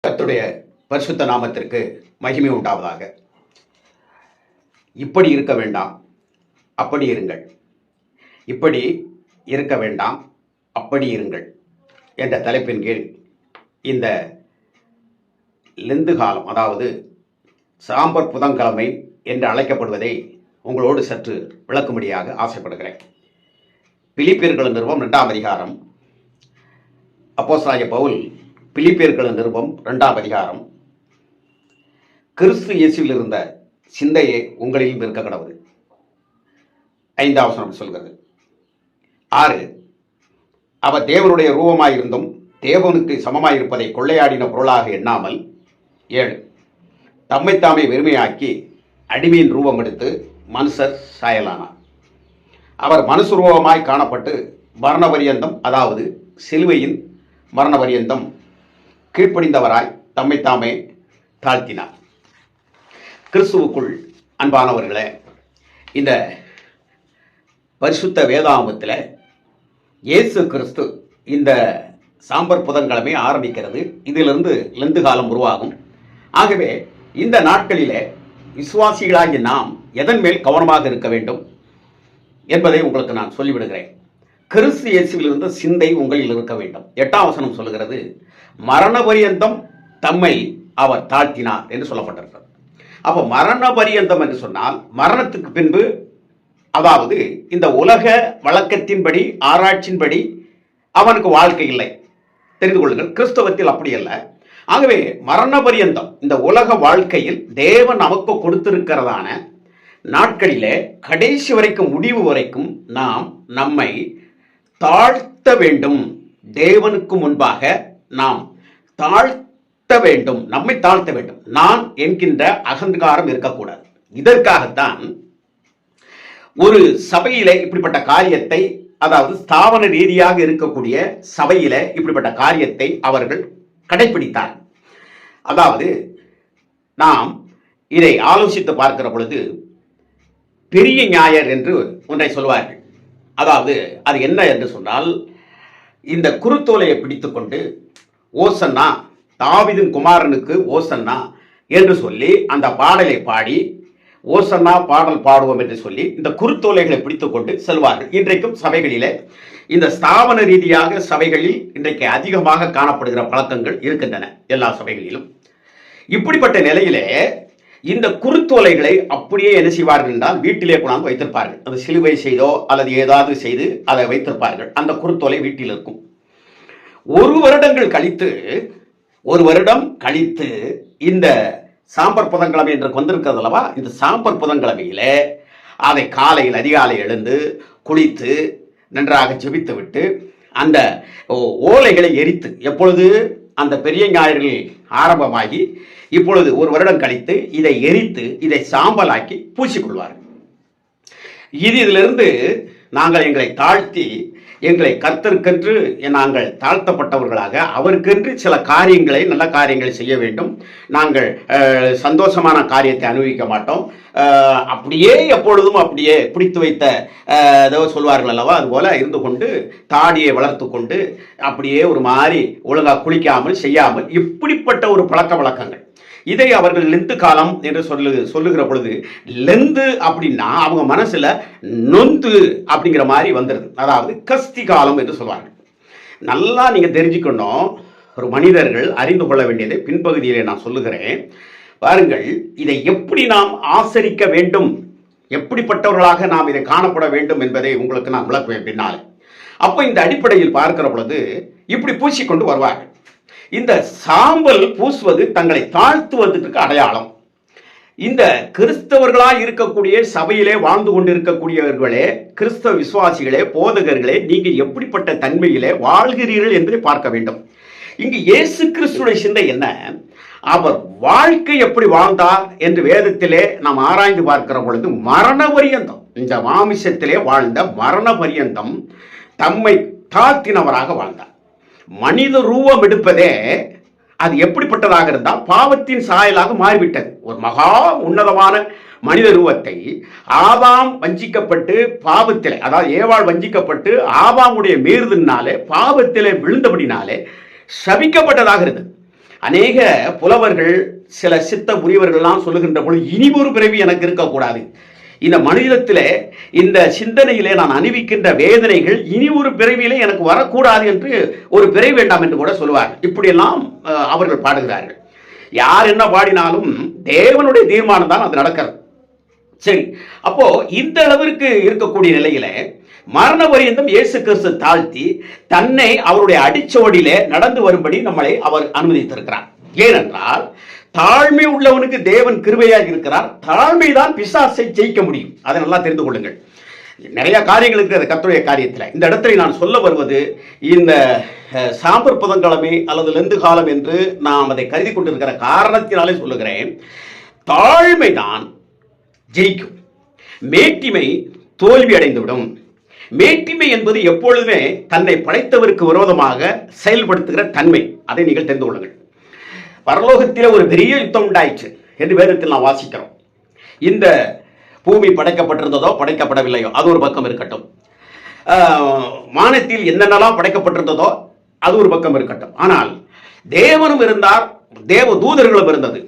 கர்த்தருடைய பரிசுத்த நாமத்திற்கு மகிமை உண்டாவதாக. இப்படி இருக்க வேண்டாம், அப்படி இருங்கள். இப்படி இருக்க வேண்டாம், அப்படி இருங்கள் என்ற தலைப்பின் கீழ் இந்த லெந்து காலம், அதாவது சாம்பர் புதன்கிழமை என்று அழைக்கப்படுவதை உங்களோடு சற்று விளக்கும்படியாக ஆசைப்படுகிறேன். பிலிப்பியர்கள் நிருபம் 2ஆம் அதிகாரம். அப்போஸ்தலனாகிய பவுல் பிலிப்பியர்கள் நிருபம் 2ஆம் அதிகாரம். கிறிஸ்து இயேசுவில் இருந்த சிந்தையே உங்களிலும் இருக்க கடவுது. 5ஆம் வசனம் சொல்கிறது. 6, அவர் தேவனுடைய ரூபமாயிருந்தும் தேவனுக்கு சமமாயிருப்பதை கொள்ளையாடின பொருளாக எண்ணாமல். 7, தம்மைத்தாமே வெறுமையாக்கி அடிமையின் ரூபம் எடுத்து மனுஷர் சாயலானார். அவர் மனுஷரூபமாய் காணப்பட்டு மரண பரியந்தம், அதாவது சிலுவையின் மரண பரியந்தம் கீழ்ப்படிந்தவராய் தம்மைத்தாமே தாழ்த்தினார். கிறிஸ்துவுக்குள் அன்பானவர்களே, இந்த பரிசுத்த வேதாகமத்தில் இயேசு கிறிஸ்து இந்த சாம்பர் புதன்கிழமை ஆரம்பிக்கிறது. இதிலிருந்து லெந்து காலம் உருவாகும். ஆகவே இந்த நாட்களிலே விசுவாசிகளாகி நாம் எதன் மேல் கவனமாக இருக்க வேண்டும் என்பதை உங்களுக்கு நான் சொல்லிவிடுகிறேன். கிறிஸ்து இயேசுவில் இருந்த சிந்தை உங்களில் இருக்க வேண்டும். 8ஆம் வசனம் சொல்லுகிறது, மரண பரியந்தம் தம்மை அவர் தாழ்த்தினார் என்று சொல்லப்பட்டிருக்கிறது. அப்போ மரண பரியந்தம் என்று சொன்னால் மரணத்துக்கு பின்பு, அதாவது இந்த உலக வழக்கத்தின்படி, ஆராய்ச்சியின்படி அவனுக்கு வாழ்க்கை இல்லை. தெரிந்து கொள்ளுங்கள், கிறிஸ்தவத்தில் அப்படி அல்ல. ஆகவே மரண பரியந்தம் இந்த உலக வாழ்க்கையில் தேவன் நமக்கு கொடுத்திருக்கிறதான நாட்களிலே கடைசி வரைக்கும், முடிவு வரைக்கும் நாம் நம்மை தாழ்த்த வேண்டும். தேவனுக்கு முன்பாக நாம் தாழ்த்த வேண்டும், நம்மை தாழ்த்த வேண்டும். நான் என்கின்ற அகங்காரம் இருக்கக்கூடாது. இதற்காகத்தான் ஒரு சபையில இப்படிப்பட்ட காரியத்தை, அதாவது ஸ்தாபன ரீதியாக இருக்கக்கூடிய சபையில இப்படிப்பட்ட காரியத்தை அவர்கள் கடைபிடித்தார். அதாவது நாம் இதை ஆலோசித்து பார்க்கிற பொழுது பெரிய ஞாயிறு என்று ஒன்றை சொல்வார்கள். அதாவது அது என்ன என்று சொன்னால், இந்த குருத்தோலையை பிடித்துக்கொண்டு ஓசன்னா, தாவீதின் குமாரனுக்கு ஓசன்னா என்று சொல்லி அந்த பாடலை பாடி, ஓசன்னா பாடல் பாடுவோம் என்று சொல்லி இந்த குருத்தோலைகளை பிடித்துக்கொண்டு செல்வார்கள். இன்றைக்கும் சபைகளிலே, இந்த ஸ்தாபன ரீதியாக சபைகளில் இன்றைக்கு அதிகமாக காணப்படுகிற பழக்கங்கள் இருக்கின்றன, எல்லா சபைகளிலும். இப்படிப்பட்ட நிலையிலே இந்த குருத்தோலைகளை அப்படியே என்ன செய்வார்கள் என்றால் வீட்டிலே கொண்டாந்து வைத்திருப்பார்கள். அது சிலுவை செய்தோ அல்லது ஏதாவது செய்து அதை வைத்திருப்பார்கள். அந்த குருத்தோலை வீட்டில் இருக்கும். ஒரு வருடம் கழித்து இந்த சாம்பர் புதன்கிழமை என்று வந்திருக்கிறது அல்லவா, இந்த சாம்பர் புதன்கிழமையில அதை காலையில் அதிகாலை எழுந்து குளித்து நன்றாக ஜெபித்து விட்டு அந்த ஓலைகளை எரித்து, எப்பொழுது அந்த பெரிய ஞாயிறில் ஆரம்பமாகி இப்பொழுது ஒரு வருடம் கழித்து இதை எரித்து இதை சாம்பலாக்கி பூசிக்கொள்வார்கள். இதிலிருந்து நாங்கள் எங்களை தாழ்த்தி, எங்களை கர்த்தருக்கென்று நாங்கள் தாழ்த்தப்பட்டவர்களாக, அவருக்கென்று சில காரியங்களை, நல்ல காரியங்களை செய்ய வேண்டும். நாங்கள் சந்தோஷமான காரியத்தை அனுபவிக்க மாட்டோம். அப்படியே எப்பொழுதும் அப்படியே பிடித்து வைத்த ஏதோ சொல்வார்கள் அல்லவா, அதுபோல இருந்து கொண்டு தாடியை வளர்த்து கொண்டு அப்படியே ஒரு மாதிரி ஒழுங்காக குளிக்காமல் செய்யாமல், இப்படிப்பட்ட ஒரு பழக்க வழக்கங்கள். இதை அவர்கள் லெந்து காலம் என்று சொல்லுகிற பொழுது, லெந்து அப்படின்னா அவங்க மனசுல நொந்து அப்படிங்கிற மாதிரி வந்துடுது. அதாவது கஸ்தி காலம் என்று சொல்வார்கள். நல்லா நீங்க தெரிஞ்சுக்கணும், ஒரு மனிதர்கள் அறிந்து கொள்ள வேண்டியதை பின்பகுதியிலே நான் சொல்லுகிறேன். பாருங்கள், இதை எப்படி நாம் ஆசரிக்க வேண்டும், எப்படிப்பட்டவர்களாக நாம் இதை காணப்பட வேண்டும் என்பதை உங்களுக்கு நான் விளக்குவேன் பின்னாலே. அப்போ இந்த அடிப்படையில் பார்க்கிற பொழுது இப்படி பூசிக்கொண்டு வருவார்கள். இந்த சாம்பல் பூசுவது தங்களை தாழ்த்துவதற்கு அடையாளம். இந்த கிறிஸ்தவர்களாய் இருக்கக்கூடிய சபையிலே வாழ்ந்து கொண்டிருக்கக்கூடியவர்களே, கிறிஸ்தவ விசுவாசிகளே, போதகர்களே, நீங்க எப்படிப்பட்ட தன்மையிலே வாழ்கிறீர்கள் என்பதை பார்க்க வேண்டும். இங்கு இயேசு கிறிஸ்துடைய சிந்தை என்ன, அவர் வாழ்க்கை எப்படி வாழ்ந்தார் என்று வேதத்திலே நாம் ஆராய்ந்து பார்க்கிற பொழுது, மரண பரியந்தம், இந்த மாமிசத்திலே வாழ்ந்த மரண பரியந்தம் தம்மை தாழ்த்தினவராக வாழ்ந்தார். மனித ரூபம் எடுப்பதே அது எப்படிப்பட்டதாக இருந்தால் பாவத்தின் சாயலாக மாறிவிட்டது. ஒரு மகா உன்னதமான மனித ரூபத்தை ஆதாம் வஞ்சிக்கப்பட்டு பாவத்திலே, அதாவது ஏவாள் வஞ்சிக்கப்பட்டு ஆதாமுடைய மீறுதலினாலே பாவத்திலே விழுந்தபடினாலே சபிக்கப்பட்டதாக இருந்தது. அநேக புலவர்கள் சில சித்த முனிவர்கள்லாம் சொல்லுகின்ற பொழுது இனி ஒரு பிறவி எனக்கு இருக்கக்கூடாது, இந்த மனிதத்திலே இந்த சிந்தனையிலே நான் அனுபவிக்கின்ற வேதனைகள் இனி ஒரு பிறவியிலே எனக்கு வரக்கூடாது என்று ஒரு பிறவி வேண்டாம் என்று கூட சொல்லுவார்கள். இப்படியெல்லாம் அவர்கள் பாடுகிறார்கள். யார் என்ன பாடினாலும் தேவனுடைய தீர்மானம் தான் அது நடக்கிறது. சரி, அப்போ இந்த அளவிற்கு இருக்கக்கூடிய நிலையில மரண பரியந்தம் இயேசு கிறிஸ்து தாழ்த்தி தன்னை அவருடைய அடிச்சோடியிலே நடந்து வரும்படி நம்மளை அவர் அனுமதித்திருக்கிறார். ஏனென்றால் தாழ்மை உள்ளவனுக்கு தேவன் கிருபையாக இருக்கிறார். தாழ்மைதான் பிசாசை ஜெயிக்க முடியும். அதை நல்லா தெரிந்து கொள்ளுங்கள். நிறைய காரியங்கள் இருக்கிற கர்த்தருடைய காரியத்தில் இந்த இடத்துல நான் சொல்ல வருவது, இந்த சாம்பர் புதன்கிழமை அல்லது லெந்து காலம் என்று நாம் அதை கருதி கொண்டிருக்கிற காரணத்தினாலே சொல்லுகிறேன். தாழ்மைதான் ஜெயிக்கும். மேட்டிமை தோல்வி அடைந்துவிடும். மேட்டிமை என்பது எப்பொழுதுமே தன்னை படைத்தவருக்கு விரோதமாக செயல்படுத்துகிற தன்மை. அதை நீங்கள் தெரிந்து கொள்ளுங்கள். பரலோகத்தில் ஒரு பெரிய யுத்தம் உண்டாயிற்று என்று வேதத்தில் நாம் வாசிக்கிறோம். இந்த பூமி படைக்கப்பட்டிருந்ததோ படைக்கப்படவில்லையோ அது ஒரு பக்கம் இருக்கட்டும், வானத்தில் என்னென்னலாம் படைக்கப்பட்டிருந்ததோ அது ஒரு பக்கம் இருக்கட்டும், ஆனால் தேவனும் இருந்தார், தேவ தூதர்களும் இருந்தது.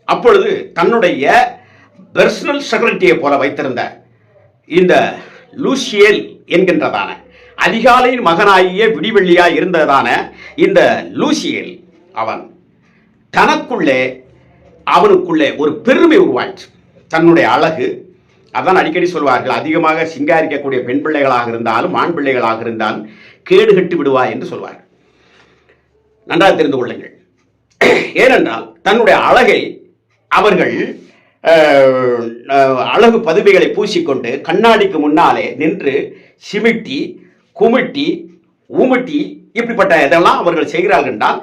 அப்பொழுது தன்னுடைய பர்சனல் செக்ரட்டரியை போல வைத்திருந்த இந்த லூசியேல் என்கின்றதான அதிகாலையின் மகனாகிய விடிவெள்ளியாய் இருந்ததான இந்த லூசியேல், அவன் தனக்குள்ளே அவனுக்குள்ளே ஒரு பெருமை உருவாயிற்று. தன்னுடைய அழகு, அதான் அடிக்கடி சொல்வார்கள், அதிகமாக சிங்காரிக்கக்கூடிய பெண் பிள்ளைகளாக இருந்தாலும் ஆண் பிள்ளைகளாக இருந்தாலும் கேடு கட்டு விடுவாய் என்று சொல்வார்கள். நன்றாக தெரிந்து கொள்ளுங்கள். ஏனென்றால் தன்னுடைய அழகை அவர்கள் அழகு பதுமைகளை பூசிக்கொண்டு கண்ணாடிக்கு முன்னாலே நின்று சிமிட்டி குமிட்டி உமிட்டி இப்படிப்பட்ட இதெல்லாம் அவர்கள் செய்கிறார்கள் என்றால்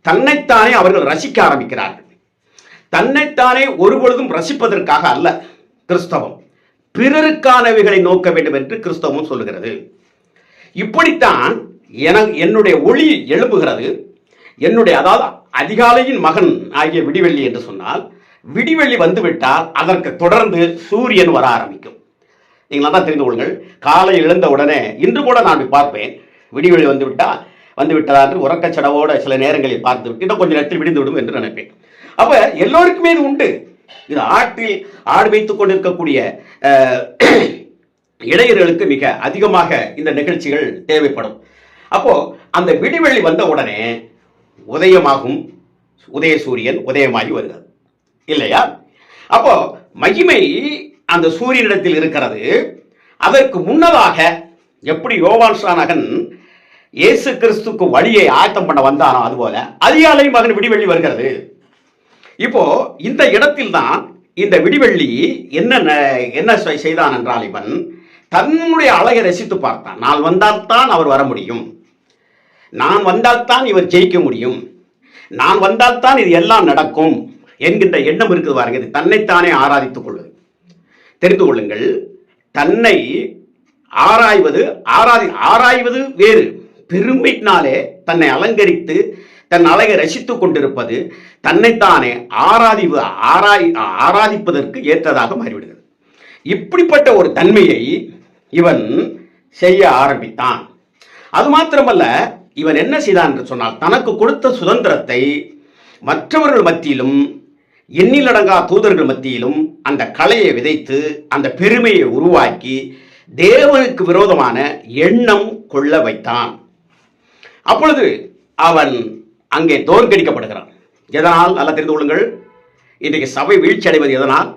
தன்னைத்தானே அவர்கள் ரசிக்க ஆரம்பிக்கிறார்கள். தன்னைத்தானே ஒருபொழுதும் ரசிப்பதற்காக அல்ல கிறிஸ்தவம், பிறருக்கானவைகளை நோக்க வேண்டும் என்று கிறிஸ்தவம் சொல்லுகிறது. இப்படித்தான் என்னுடைய ஒளி எழும்புகிறது. என்னுடைய, அதாவது அதிகாலையின் மகன் ஆகிய விடிவெள்ளி என்று சொன்னால், விடிவெள்ளி வந்துவிட்டால் அதற்கு தொடர்ந்து சூரியன் வர ஆரம்பிக்கும். நீங்கள் தான் தெரிந்து கொள்ளுங்கள். காலை எழுந்த உடனே இன்று கூட நான் பார்ப்பேன், விடிவெளி வந்துவிட்டதா என்று உறக்கச்சடவோட சில நேரங்களில் பார்த்து விட்டு இன்னும் கொஞ்சம் நேரத்தில் விடிந்து விடும் என்று நினைப்பேன். அப்ப எல்லோருக்குமே இது உண்டு. இது ஆடு வைத்துக் கொண்டிருக்கக்கூடிய இளைஞர்களுக்கு மிக அதிகமாக இந்த நிகழ்ச்சிகள் தேவைப்படும். அப்போ அந்த விடிவெளி வந்த உடனே உதயமாகும், உதயசூரியன் உதயமாகி வருகிறது இல்லையா? அப்போ மகிமை அந்த சூரியனிடத்தில் இருக்கிறது. அதற்கு முன்னதாக எப்படி யோவான் ஸ்நானகன் இயேசு கிறிஸ்துக்கு வழியை ஆயத்தம் பண்ண வந்தானோ அதுபோல அதிகாலை மகன் விடிவெள்ளி வருகிறது. இப்போ இந்த இடத்தில் தான் இந்த விடிவெள்ளி என்ன செய்தான் என்றால், இவன் தன்னுடைய அழகை ரசித்து பார்த்தான். நான் வந்தால்தான் அவர் வர முடியும், நான் வந்தால்தான் இவர் ஜெயிக்க முடியும், நான் வந்தால்தான் இது எல்லாம் நடக்கும் என்கின்ற எண்ணம் இருக்குது பாருங்க. இது தன்னைத்தானே ஆராதித்துக் கொள்வது. தெரிந்து கொள்ளுங்கள், தன்னை ஆராய்வது வேறு. பெருமையினாலே தன்னை அலங்கரித்து தன் அழகை ரசித்துக் கொண்டிருப்பது தன்னைத்தானே ஆராதிப்பதற்கு ஏற்றதாக மாறிவிடுகிறது. இப்படிப்பட்ட ஒரு தன்மையை இவன் செய்ய ஆரம்பித்தான். அது மாத்திரமல்ல, இவன் என்ன செய்தான் என்று சொன்னால், தனக்கு கொடுத்த சுதந்திரத்தை மற்றவர்கள் மத்தியிலும் எண்ணிலடங்கா தூதர்கள் மத்தியிலும் அந்த கலையை விதைத்து அந்த பெருமையை உருவாக்கி தேவனுக்கு விரோதமான எண்ணம் கொள்ள வைத்தான். அப்பொழுது அவன் அங்கே தோற்கடிக்கப்படுகிறான். எதனால்? நல்லா தெரிந்து கொள்ளுங்கள். இன்றைக்கு சபை வீழ்ச்சி அடைவது எதனால்?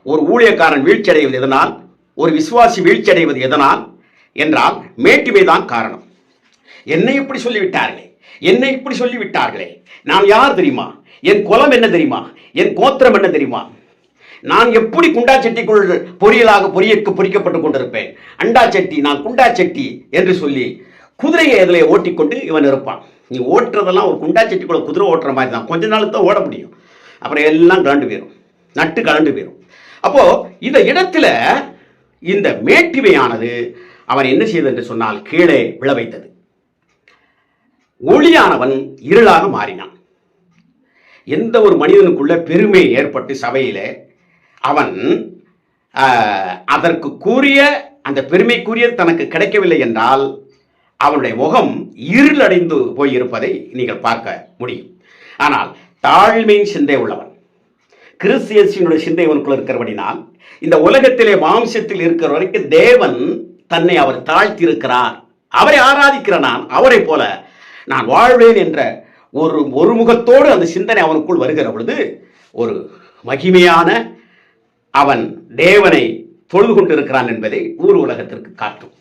ஒரு ஊழியக்காரன் வீழ்ச்சி அடைவது எதனால்? ஒரு விசுவாசி வீழ்ச்சி அடைவது எதனால் என்றால் மேட்டிமை தான் காரணம். என்னை இப்படி சொல்லிவிட்டார்களே, நான் யார் தெரியுமா? என் குலம் என்ன தெரியுமா? என் கோத்திரம் என்ன தெரியுமா? நான் எப்படி குண்டா சட்டிக்குள் பொறிக்கப்பட்டுக் கொண்டிருப்பேன். அண்டா சட்டி, நான் குண்டா சட்டி என்று சொல்லி குதிரையை எதில் ஓட்டிக்கொண்டு இவன் இருப்பான். நீ ஓட்டுறதெல்லாம் ஒரு குண்டா சட்டிக்குள்ள குதிரை ஓட்டுற மாதிரி தான். கொஞ்ச நாள் தான் ஓட முடியும், அப்புறம் எல்லாம் கலண்டு போயிடும், நட்டு கலண்டு போயிடும். அப்போ இந்த இடத்துல இந்த மேட்டிமையானது அவன் என்ன செய்தது என்று சொன்னால் கீழே விழ வைத்தது. ஒளியானவன் இருளாக மாறினான். எந்த ஒரு மனிதனுக்குள்ள பெருமை ஏற்பட்டு சபையிலே அவன் அதற்கு கூறிய அந்த பெருமைக்குரிய தனக்கு கிடைக்கவில்லை என்றால் அவனுடைய முகம் இருளடைந்து போயிருப்பதை நீங்கள் பார்க்க முடியும். ஆனால் தாழ்மையின் சிந்தை உள்ளவன். கிறிஸ்து இயேசுவினுடைய சிந்தை அவனுக்குள்ள இருக்கிறபடினால் இந்த உலகத்திலே மாம்சத்தில் இருக்கிற வரைக்கும் தேவன் தன்னை அவர் தாழ்த்தி இருக்கிறார். அவரை ஆராதிக்கிற நான் அவரை போல நான் வாழ்வேன் என்ற ஒரு முகத்தோடு அந்த சிந்தனை அவனுக்குள் வருகிற பொழுது ஒரு மகிமையான அவன் தேவனை தொழுது கொண்டிருக்கிறான் என்பதை ஊர் உலகத்திற்கு காட்டும்.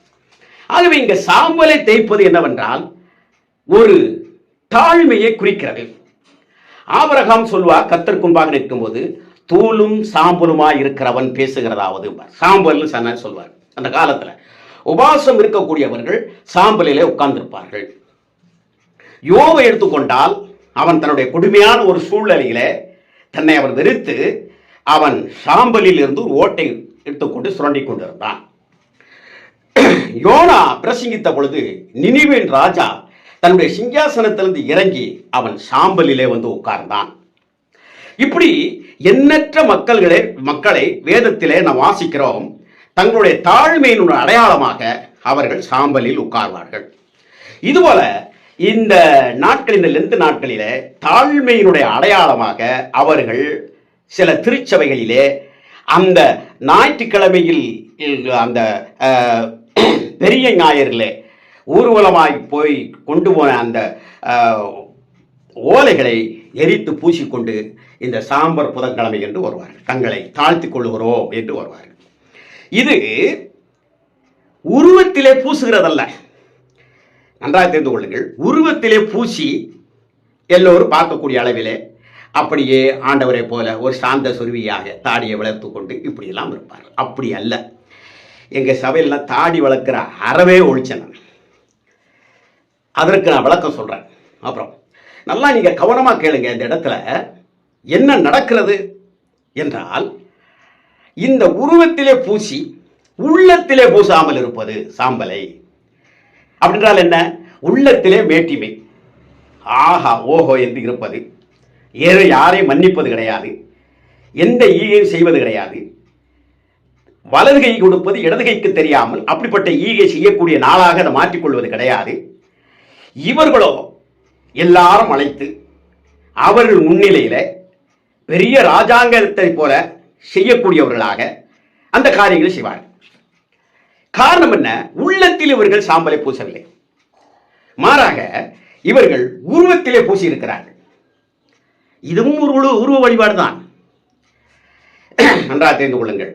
ஆகவே இங்க சாம்பலை தேய்ப்பது என்னவென்றால் ஒரு தாழ்மையை குறிக்கிறது. ஆபிரகாம் சொல்வார், கர்த்தருக்கு முன்பாக நிற்கும் போது தூளும் சாம்பலுமாய் இருக்கிறவன் பேசுகிறதாவது. சாம்பல் சொல்வார். அந்த காலத்துல உபாசம் இருக்கக்கூடியவர்கள் சாம்பலிலே உட்கார்ந்திருப்பார்கள். யோபை எடுத்துக்கொண்டால் அவன் தன்னுடைய கொடுமையான ஒரு சூழ்நிலையில தன்னை அவர் வெறுத்து அவன் சாம்பலில் இருந்து ஒரு ஓட்டை எடுத்துக்கொண்டு சுரண்டி கொண்டிருந்தான். யோனா பிரசங்கித்த பொழுது நினிவேன் ராஜா தன்னுடைய சிங்காசனத்திலிருந்து இறங்கி அவன் சாம்பலிலே வந்து உட்கார்ந்தான். இப்படி எண்ணற்ற மக்களை வேதத்திலே நாம் வாசிக்கிறோம். தங்களுடைய தாழ்மையினுடைய அடையாளமாக அவர்கள் சாம்பலில் உட்கார்வார்கள். இதுபோல இந்த நாட்கள், இந்த லெந்து நாட்களிலே தாழ்மையினுடைய அடையாளமாக அவர்கள் சில திருச்சபைகளிலே அந்த ஞாயிற்றுக்கிழமையில் அந்த பெரிய ஞாயிறிலே ஊர்வலமாய் போய் கொண்டு போன அந்த ஓலைகளை எரித்து பூசிக்கொண்டு இந்த சாம்பர் புதன்கிழமை என்று வருவார்கள். தங்களை தாழ்த்திக் கொள்ளுகிறோம் என்று வருவார்கள். இது உருவத்திலே பூசுகிறதல்ல, நன்றாக தெரிந்து கொள்ளுங்கள். உருவத்திலே பூசி எல்லோரும் பார்க்கக்கூடிய அளவிலே அப்படியே ஆண்டவரை போல ஒரு சாந்த சுருவியாக தாடியை வளர்த்து கொண்டு இப்படியெல்லாம் இருப்பார்கள். அப்படி அல்ல. எங்கள் சபையில் தாடி வளர்க்குற அறவே ஒழிச்சேன். அதற்கு நான் விளக்கம் சொல்கிறேன். அப்புறம் நல்லா நீங்கள் கவனமாக கேளுங்க. இந்த இடத்துல என்ன நடக்கிறது என்றால், இந்த உருவத்திலே பூசி உள்ளத்திலே பூசாமல் இருப்பது சாம்பலை. அப்படின்றால் என்ன? உள்ளத்திலே மேட்டிமை, ஆஹா ஓஹோ என்று இருப்பது, யாரையும் மன்னிப்பது கிடையாது, எந்த ஈகையும் செய்வது கிடையாது, வலது கை கொடுப்பது இடது கைக்கு தெரியாமல் அப்படிப்பட்ட ஈகை செய்யக்கூடிய நாளாக அதை மாற்றிக்கொள்வது கிடையாது. இவர்களோ எல்லாரும் அழைத்து அவர்கள் முன்னிலையில பெரிய ராஜாங்கத்தை போல செய்யக்கூடியவர்களாக அந்த காரியங்களை செய்வார்கள். காரணம் என்ன? உள்ளத்தில் இவர்கள் சாம்பலை பூசவில்லை, மாறாக இவர்கள் உருவத்திலே பூசி இருக்கிறார்கள். இதுவும் ஒரு உருவ வழிபாடு தான். நன்றாக தெரிந்து கொள்ளுங்கள்.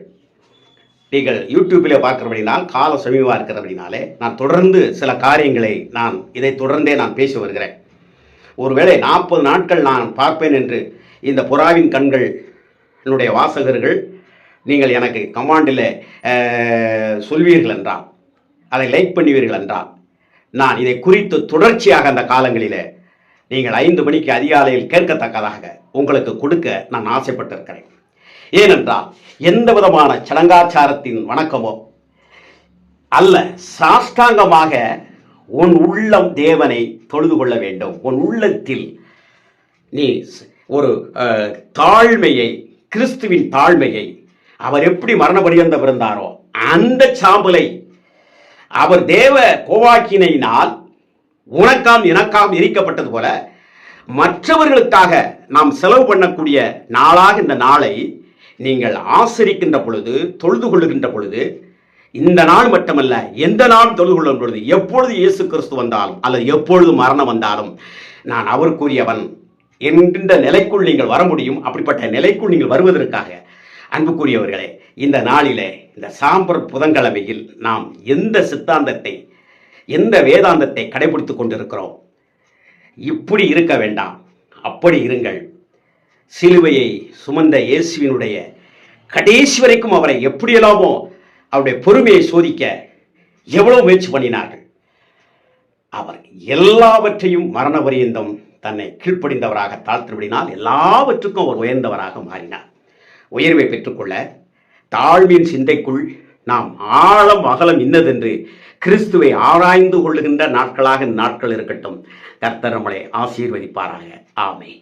நீங்கள் யூடியூப்பிலே பார்க்கிறபடினால் கால சமீபமாக இருக்கிறபடினாலே நான் தொடர்ந்து சில காரியங்களை இதை தொடர்ந்தே நான் பேசி வருகிறேன். ஒருவேளை 40 நாட்கள் நான் பார்ப்பேன் என்று இந்த புறாவின் கண்கள் என்னுடைய வாசகர்கள் நீங்கள் எனக்கு கமாண்டில் சொல்வீர்கள் என்றால், அதை லைக் பண்ணுவீர்கள் என்றால், நான் இதை குறித்து தொடர்ச்சியாக அந்த காலங்களில் நீங்கள் 5 மணிக்கு அதிகாலையில் கேட்கத்தக்கதாக உங்களுக்கு கொடுக்க நான் ஆசைப்பட்டிருக்கிறேன். ஏனென்றால் எந்த விதமான சடங்காச்சாரத்தின் வணக்கமோ அல்ல, சாஷ்டாங்கமாக உன் உள்ளம் தேவனை தொழுது கொள்ள வேண்டும். உன் உள்ளத்தில் நீ ஒரு தாழ்மையை, கிறிஸ்துவின் தாழ்மையை, அவர் எப்படி மரண பரியந்தம் இருந்தாரோ அந்த சாம்பலை அவர் தேவ கோவாக்கினையினால் உனக்காம் எனக்காம் எரிக்கப்பட்டது போல மற்றவர்களுக்காக நாம் செலவு பண்ணக்கூடிய நாளாக இந்த நாளை நீங்கள் ஆசரிக்கின்ற பொழுது, தொழுது கொள்ளுகின்ற பொழுது, இந்த நாள் மட்டுமல்ல எந்த நாள் தொழுது கொள்ளும் பொழுது, எப்பொழுது இயேசு கிறிஸ்து வந்தாலும் அல்லது எப்பொழுது மரணம் வந்தாலும் நான் அவருக்குரியவன் என்கின்ற நிலைக்குள் நீங்கள் வர முடியும். அப்படிப்பட்ட நிலைக்குள் நீங்கள் வருவதற்காக அன்புக்குரியவர்களே, இந்த நாளிலே, இந்த சாம்பர் புதன்கிழமையில் நாம் எந்த சித்தாந்தத்தை, எந்த வேதாந்தத்தை கடைபிடித்துக் கொண்டிருக்கிறோம்? இப்படி இருக்க வேண்டாம், அப்படி இருங்கள். சிலுவையை சுமந்த இயேசுவினுடைய கடைசி வரைக்கும் அவரை எப்படியெல்லாமோ அவருடைய பொறுமையை சோதிக்க எவ்வளவு முயற்சி பண்ணினார்கள். அவர் எல்லாவற்றையும் மரண பரியந்தம் தன்னை கீழ்ப்படிந்தவராக தாழ்த்திவிடினால் எல்லாவற்றுக்கும் அவர் உயர்ந்தவராக மாறினார். உயர்வை பெற்றுக்கொள்ள தாழ்மையின் சிந்தைக்குள் நாம் ஆழம் அகலம் இன்னதென்று கிறிஸ்துவை ஆராய்ந்து கொள்ளுகின்ற நாட்களாக நாட்கள் இருக்கட்டும். கர்த்தர் நம்மளை ஆசீர்வதிப்பாராக. ஆமென்.